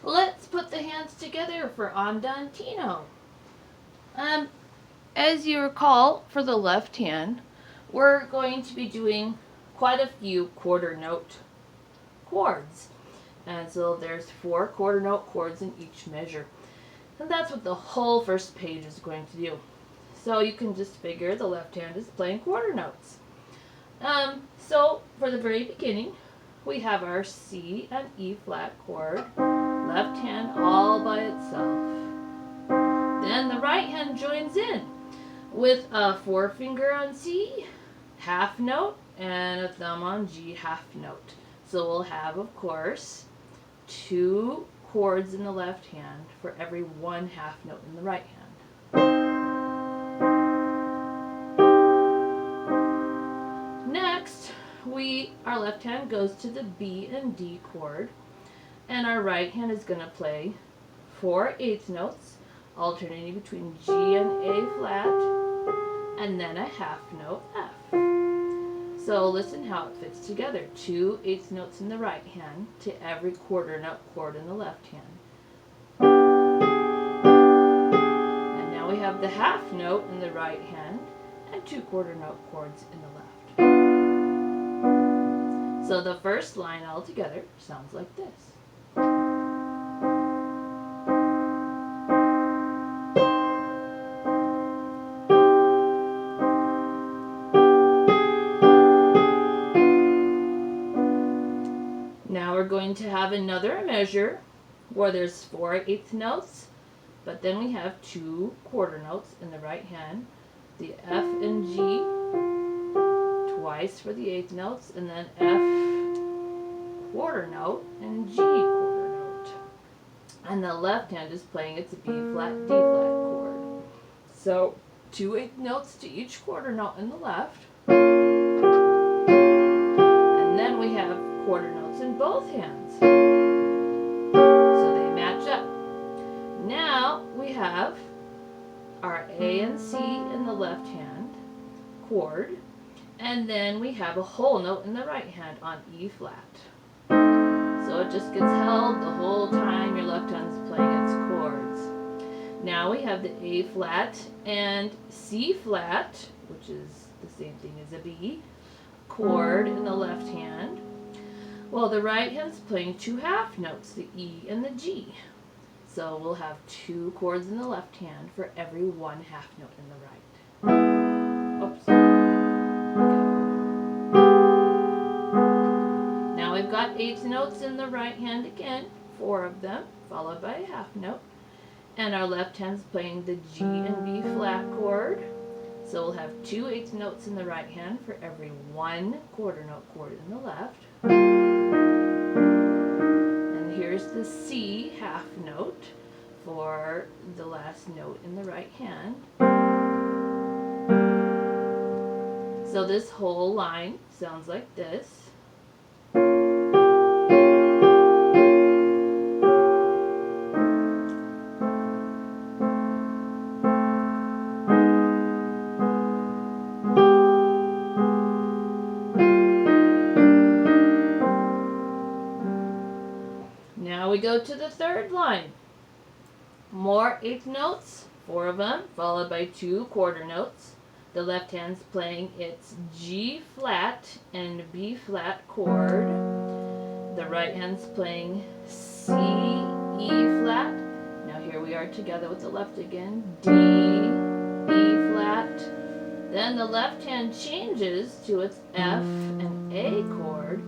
Let's put the hands together for Andantino. As you recall, for the left hand, we're going to be doing quite a few quarter note chords. And so there's 4 quarter note chords in each measure. And that's what the whole first page is going to do. So you can just figure the left hand is playing quarter notes. So for the very beginning, we have our C and E flat chord, left hand all by itself. Then the right hand joins in with a forefinger on C, half note, and a thumb on G, half note. So we'll have, of course, 2 chords in the left hand for every 1 half note in the right hand. Next, our left hand goes to the B and D chord, and our right hand is going to play 4 eighth notes, alternating between G and A flat, and then a half note F. So listen how it fits together. 2 eighth notes in the right hand to every quarter note chord in the left hand. And now we have the half note in the right hand and 2 quarter note chords in the left. So the first line all together sounds like this. Now we're going to have another measure where there's 4 eighth notes, but then we have 2 quarter notes in the right hand, the F and G twice for the eighth notes, and then F quarter note and G quarter note. And the left hand is playing its B flat, D flat chord. So 2 eighth notes to each quarter note in the left, and then we have quarter notes in both hands. So they match up. Now we have our A and C in the left hand chord, and then we have a whole note in the right hand on E flat. So it just gets held the whole time your left hand's playing its chords. Now we have the A flat and C flat, which is the same thing as a B, chord in the left hand. Well, the right hand's playing 2 half notes, the E and the G. So we'll have 2 chords in the left hand for every 1 half note in the right. Oops. Now we've got 8 notes in the right hand again, 4 of them, followed by a half note. And our left hand's playing the G and B flat chord. So we'll have 2 eighth notes in the right hand for every 1 quarter note chord in the left. And here's the C half note for the last note in the right hand. So this whole line sounds like this. Now we go to the third line. More eighth notes, 4 of them, followed by 2 quarter notes. The left hand's playing its G flat and B flat chord. The right hand's playing C, E flat. Now here we are together with the left again. D, E flat. Then the left hand changes to its F and A chord,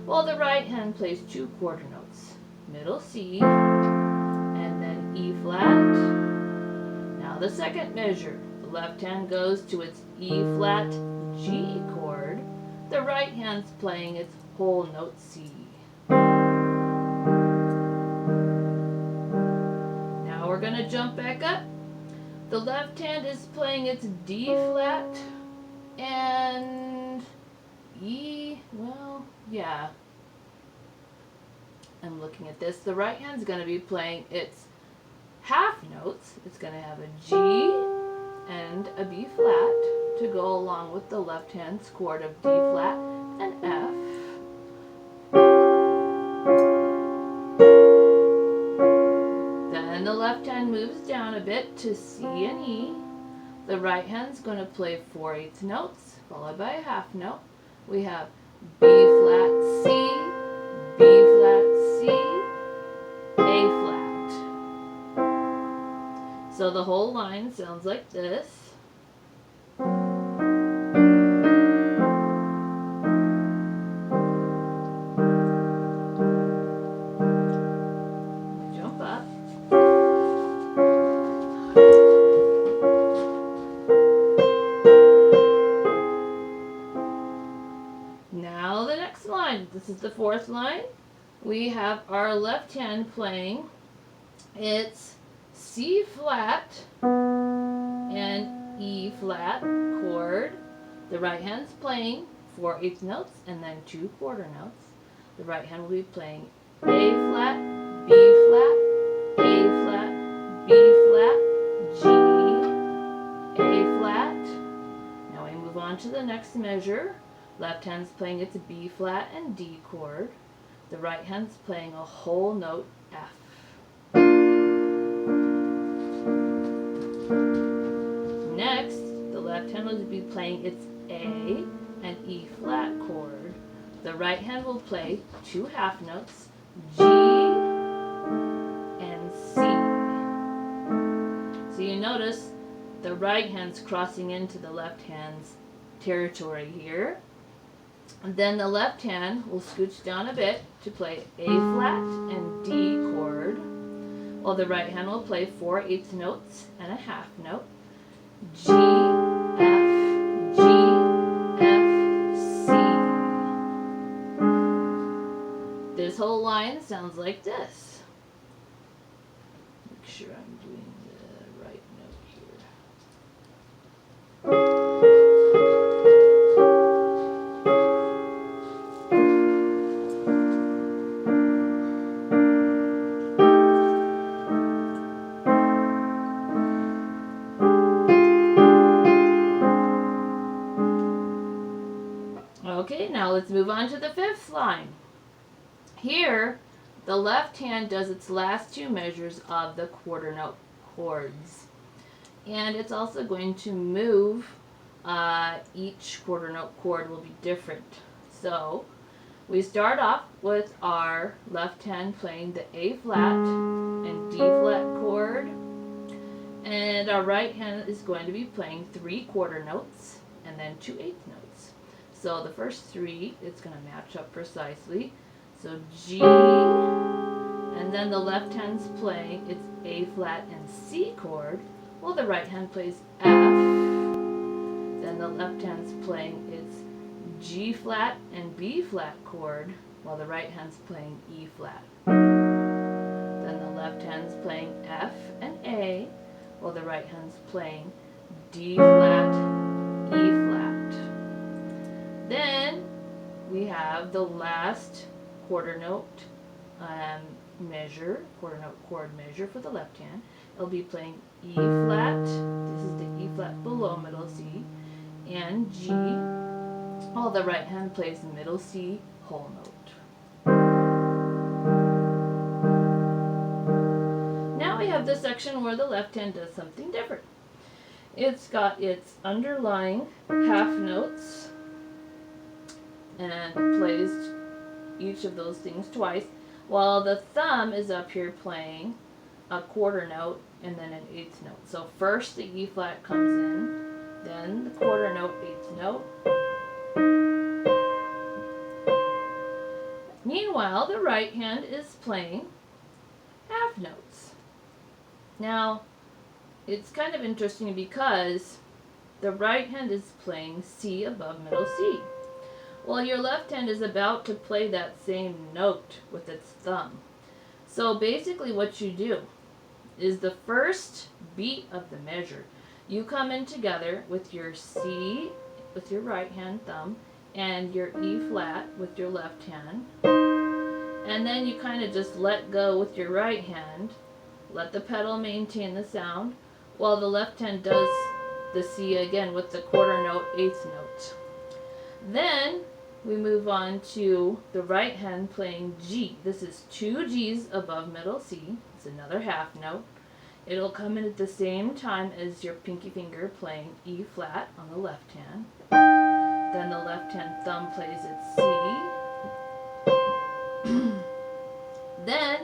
while the right hand plays 2 quarter notes. Middle C, and then E flat. Now the second measure. The left hand goes to its E flat G chord. The right hand's playing its whole note C. Now we're going to jump back up. The left hand is playing its D flat and E, well, yeah. I'm looking at this. The right hand's going to be playing its half notes. It's going to have a G and a B flat to go along with the left hand's chord of D flat and F. left hand moves down a bit to C and E. The right hand's going to play 4/8 notes, followed by a half note. We have B flat C, B flat C, A flat. So the whole line sounds like this. Jump up. Now the next line. This is the fourth line. We have our left hand playing. It's C flat and E flat chord. The right hand's playing 4/8 notes and then 2 quarter notes. The right hand will be playing A flat, B flat, A flat, B flat, G, A flat. Now we move on to the next measure. Left hand's playing its B flat and D chord. The right hand's playing a whole note F. Next, the left hand will be playing its A and E flat chord. The right hand will play 2 half notes, G and C. So you notice the right hand's crossing into the left hand's territory here. And then the left hand will scooch down a bit to play A flat and D chord, while the right hand will play 4/8 notes and a half note, G, F, G, F, C. This whole line sounds like this. Make sure I'm doing the right note here. Okay, now let's move on to the fifth line. Here, the left hand does its last 2 measures of the quarter note chords. And it's also going to move, each quarter note chord will be different. So, we start off with our left hand playing the A flat and D flat chord. And our right hand is going to be playing 3 quarter notes and then 2 8 notes. So the first 3, it's going to match up precisely. So G, and then the left hand's playing its A flat and C chord, while the right hand plays F. Then the left hand's playing its G flat and B flat chord, while the right hand's playing E flat. Then the left hand's playing F and A, while the right hand's playing D flat, E flat. Then we have the last quarter note measure, quarter note chord measure for the left hand. It'll be playing E flat, this is the E flat below middle C, and G, while the right hand plays middle C whole note. Now we have the section where the left hand does something different. It's got its underlying half notes and plays each of those things twice, while the thumb is up here playing a quarter note and then an 8th note. So first the E flat comes in, then the quarter note, 8th note. Meanwhile, the right hand is playing half notes. Now, it's kind of interesting because the right hand is playing C above middle C. Well, your left hand is about to play that same note with its thumb. So basically what you do is the first beat of the measure, you come in together with your C with your right hand thumb and your E flat with your left hand. And then you kind of just let go with your right hand, let the pedal maintain the sound, while the left hand does the C again with the quarter note, 8th note. Then we move on to the right hand playing G. This is 2 G's above middle C. It's another half note. It'll come in at the same time as your pinky finger playing E flat on the left hand. Then the left hand thumb plays its C. Then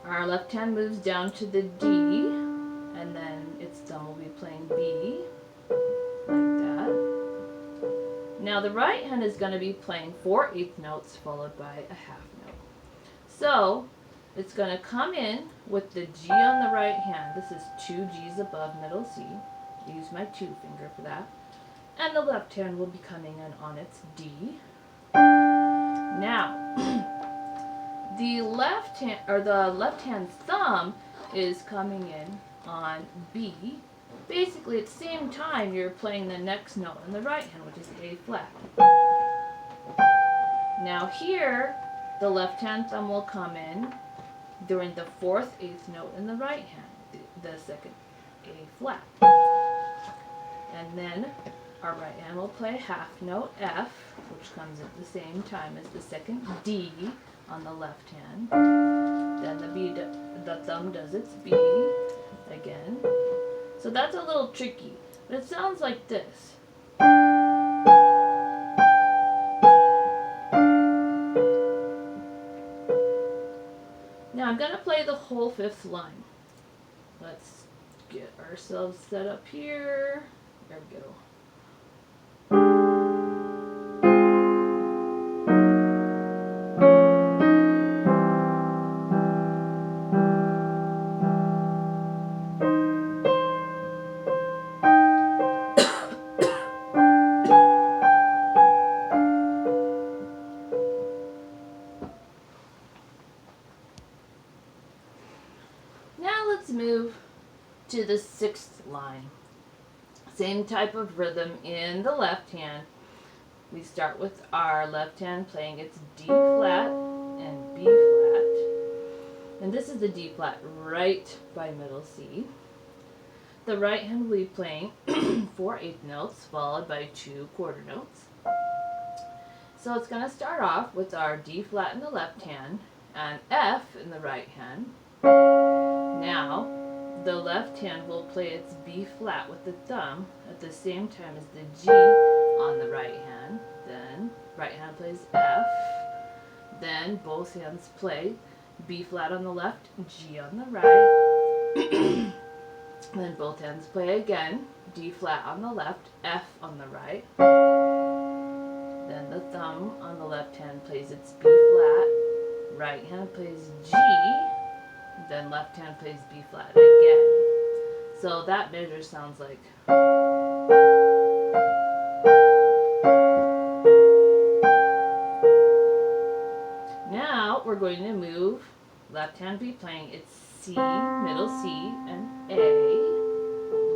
our left hand moves down to the D, and then its thumb will be playing B, like that. Now the right hand is going to be playing 4/8 notes followed by a half note. So it's going to come in with the G on the right hand. This is 2 G's above middle C. Use my 2 finger for that. And the left hand will be coming in on its D. Now, the left hand thumb is coming in on B. Basically, at the same time, you're playing the next note on the right hand, which is A flat. Now here, the left hand thumb will come in during the 4/8 note in the right hand, the second A flat. And then our right hand will play half note F, which comes at the same time as the second D on the left hand. Then the thumb does its B again. So that's a little tricky, but it sounds like this. Now I'm going to play the whole 5th line. Let's get ourselves set up here. There we go. Move to the 6th line. Same type of rhythm in the left hand. We start with our left hand playing its D flat and B flat. And this is the D flat right by middle C. The right hand will be playing 4/8 notes followed by 2 quarter notes. So it's going to start off with our D flat in the left hand and F in the right hand. Now, the left hand will play its B flat with the thumb at the same time as the G on the right hand. Then, right hand plays F. Then, both hands play B flat on the left, G on the right. Then, both hands play again, D flat on the left, F on the right. Then, the thumb on the left hand plays its B flat. Right hand plays G. Then left hand plays B flat again. So that measure sounds like. Now we're going to move. Left hand be playing its C, middle C, and A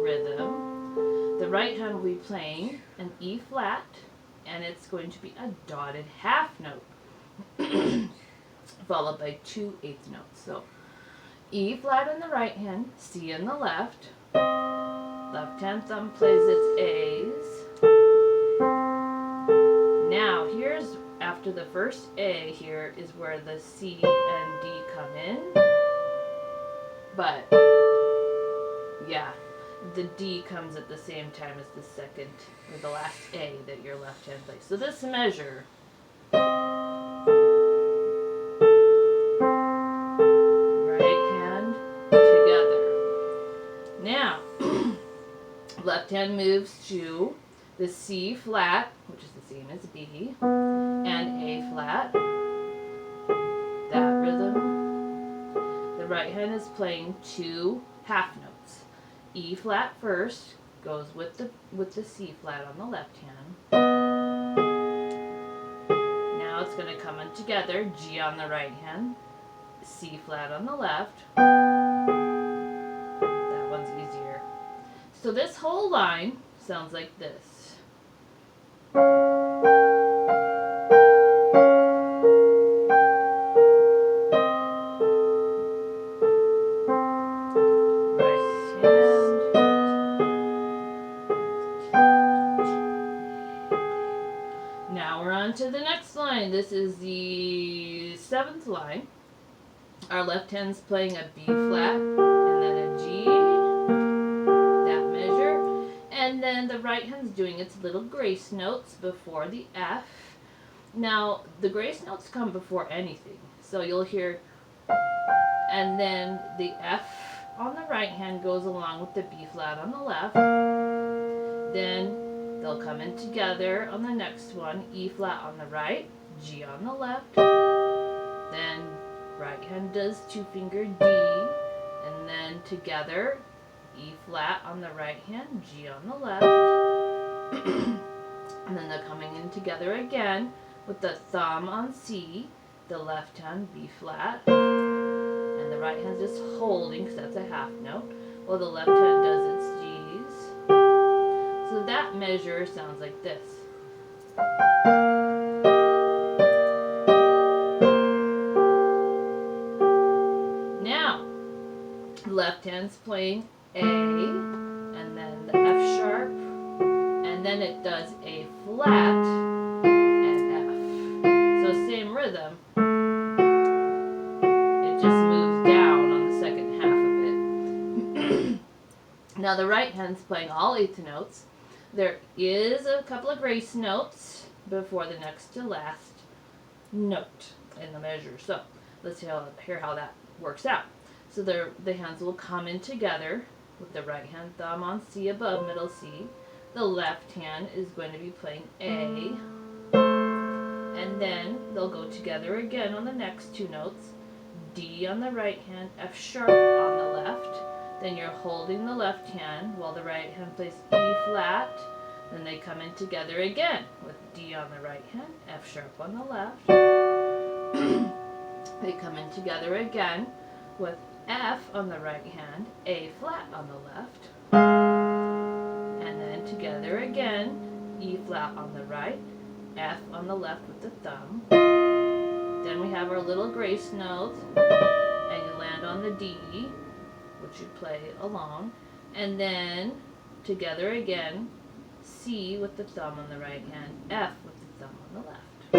rhythm. The right hand will be playing an E flat, and it's going to be a dotted half note, followed by 2/8 notes. So E flat in the right hand, C in the left. Left hand thumb plays its A's. Now, here's after the first A, here is where the C and D come in. But, yeah, the D comes at the same time as the second, or the last A that your left hand plays. So this measure. Now, left hand moves to the C flat, which is the same as B, and A flat. That rhythm. The right hand is playing 2 half notes. E flat first goes with the C flat on the left hand. Now it's going to come in together. G on the right hand, C flat on the left. Easier. So this whole line sounds like this. Right hand. Now we're on to the next line. This is the 7th line. Our left hand's playing a B flat and then a G. then the right hand's doing its little grace notes before the F. Now, the grace notes come before anything. So you'll hear, and then the F on the right hand goes along with the B flat on the left. Then they'll come in together on the next one, E flat on the right, G on the left. Then right hand does two finger D, and then together E flat on the right hand, G on the left. And then they're coming in together again with the thumb on C, the left hand B flat, and the right hand's just holding because that's a half note, while the left hand does its G's. So that measure sounds like this. Now, left hand's playing A, and then the F sharp, and then it does A flat and F. So same rhythm, it just moves down on the second half of it. Now the right hand's playing all eighth notes. There is a couple of grace notes before the next to last note in the measure. So let's hear how that works out. So the hands will come in together with the right hand thumb on C above middle C. The left hand is going to be playing A, and then they'll go together again on the next two notes. D on the right hand, F sharp on the left. Then you're holding the left hand while the right hand plays E flat. Then they come in together again with D on the right hand, F sharp on the left. They come in together again with F on the right hand, A flat on the left. And then together again, E flat on the right, F on the left with the thumb. Then we have our little grace notes, and you land on the D, which you play along. And then together again, C with the thumb on the right hand, F with the thumb on the left.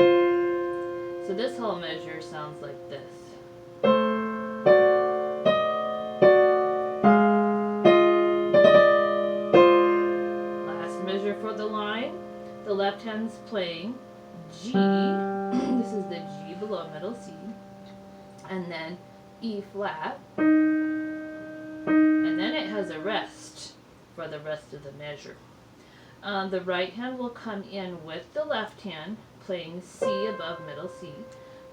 So this whole measure sounds like this. The left hand's playing G, this is the G below middle C, and then E flat, and then it has a rest for the rest of the measure. The right hand will come in with the left hand playing C above middle C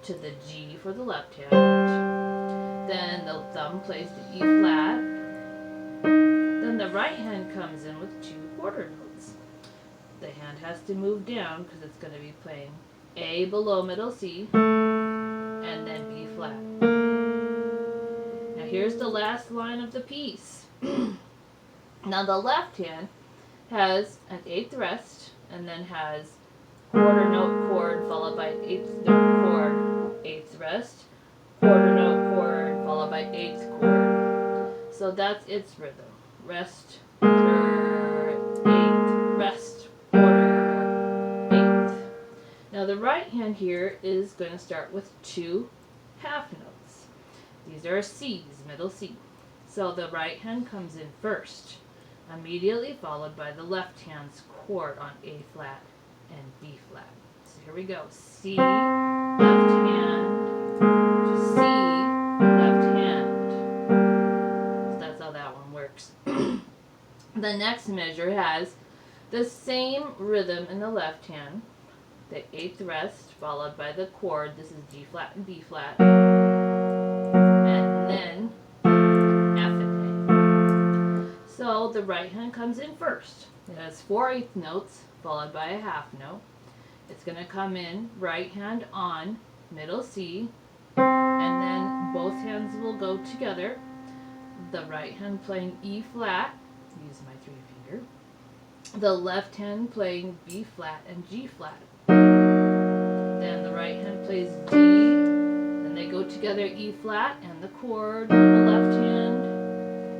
to the G for the left hand. Then the thumb plays the E flat. Then the right hand comes in with two quarter notes. The hand has to move down because it's going to be playing A below middle C and then B flat. Now here's the last line of the piece. Now the left hand has an eighth rest and then has quarter note chord followed by eighth note chord, eighth rest, quarter note chord followed by eighth chord. So that's its rhythm. Rest, quarter, eighth, rest. Now the right hand here is going to start with two half notes. These are C's, middle C. So the right hand comes in first, immediately followed by the left hand's chord on A flat and B flat. So here we go. C, left hand, C, left hand. So that's how that one works. The next measure has the same rhythm in the left hand. The eighth rest followed by the chord. This is G flat and B flat, and then F and A. So the right hand comes in first. It has 4 eighth notes followed by a half note. It's going to come in right hand on middle C, and then both hands will go together. The right hand playing E flat, use my 3 finger. The left hand playing B flat and G flat. Then the right hand plays D, then they go together E flat and the chord on the left hand,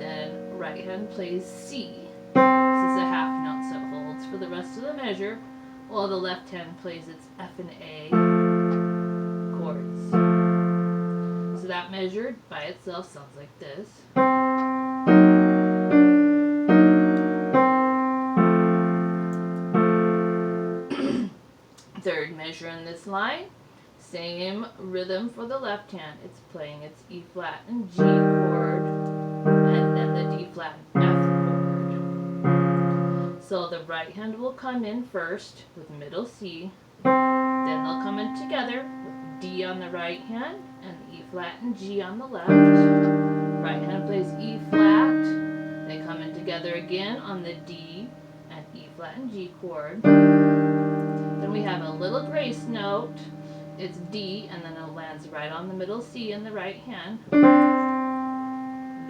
then right hand plays C. This is a half note, so it holds for the rest of the measure, while the left hand plays its F and A chords. So that measure by itself sounds like this. measure in this line. Same rhythm for the left hand. It's playing its E flat and G chord, and then the D flat and F chord. So the right hand will come in first with middle C, then they'll come in together with D on the right hand and E flat and G on the left. Right hand plays E flat, they come in together again on the D and E flat and G chord. Then we have a little grace note. It's D, and then it lands right on the middle C in the right hand.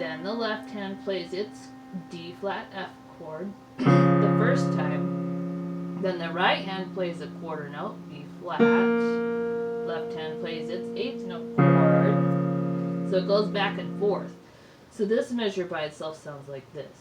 Then the left hand plays its D flat F chord the first time. Then the right hand plays a quarter note, B flat. Left hand plays its eighth note chord. So it goes back and forth. So this measure by itself sounds like this.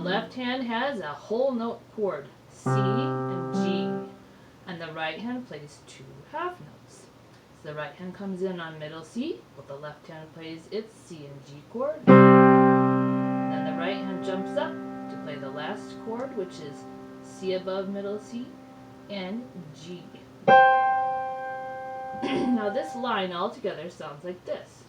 Left hand has a whole note chord, C and G, and the right hand plays two half notes. So the right hand comes in on middle C, while the left hand plays its C and G chord. Then the right hand jumps up to play the last chord, which is C above middle C and G. Now this line all together sounds like this.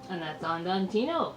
And that's Andantino.